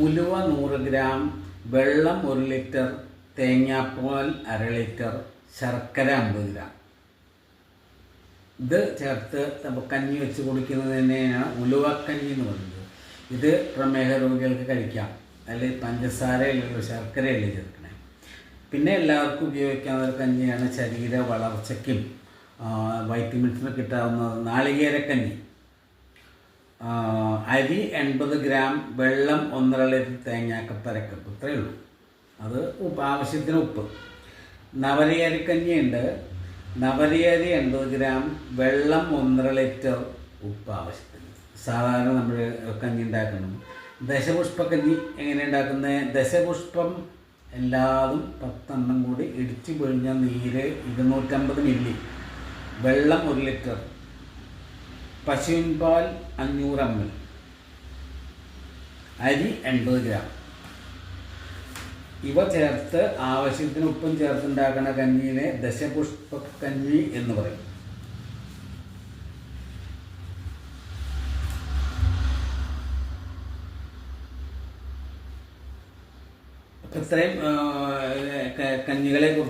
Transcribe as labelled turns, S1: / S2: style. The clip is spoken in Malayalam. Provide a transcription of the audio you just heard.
S1: ഉലുവ 100 ഗ്രാം, വെള്ളം 1 ലിറ്റർ, തേങ്ങാപ്പാൽ 1/2 ലിറ്റർ, ശർക്കര 50 ഗ്രാം. ഇത് ചേർത്ത് കഞ്ഞി വെച്ച് കുടിക്കുന്നത് തന്നെയാണ് ഉലുവക്കഞ്ഞി എന്ന് പറയുന്നത്. ഇത് പ്രമേഹ രോഗികൾക്ക് കഴിക്കാം. അതിൽ പഞ്ചസാരയിലുള്ള ശർക്കരയല്ല ചേർക്കണേ. പിന്നെ എല്ലാവർക്കും ഉപയോഗിക്കാവുന്ന ഒരു കഞ്ഞിയാണ് ശരീര വളർച്ചയ്ക്കും വൈറ്റമിൻസിന് കിട്ടാവുന്നത് നാളികേരക്കഞ്ഞി. അരി 80 ഗ്രാം, വെള്ളം 1.5 ലിറ്റർ, തേങ്ങാക്കപ്പ് ഇത്രയേ ഉള്ളൂ. അത് ആവശ്യത്തിന് ഉപ്പ്. നവരയരിക്കഞ്ഞിയുണ്ട്. നവരയരി 80 ഗ്രാം, വെള്ളം 1.5 ലിറ്റർ, ഉപ്പ് ആവശ്യത്തിന്. സാധാരണ നമ്മൾ കഞ്ഞി ഉണ്ടാക്കണം. ദശപുഷ്പക്കഞ്ഞി എങ്ങനെ ഉണ്ടാക്കുന്നത്? ദശപുഷ്പം എല്ലാതും 10 എണ്ണം കൂടി ഇടിച്ചു പിഴിഞ്ഞ നീര് 250 മില്ലി, വെള്ളം 1 ലിറ്റർ, പശുവിൻ പാൽ 500 ml, അരി 80 ഗ്രാം. ഇവ ചേർത്ത് ആവശ്യത്തിന് ഉപ്പും ചേർത്തുണ്ടാക്കുന്ന കഞ്ഞിയെ ദശപുഷ്പക്കഞ്ഞി എന്ന് പറയും. ഇത്രയും കഞ്ഞികളെ കുറിച്ച്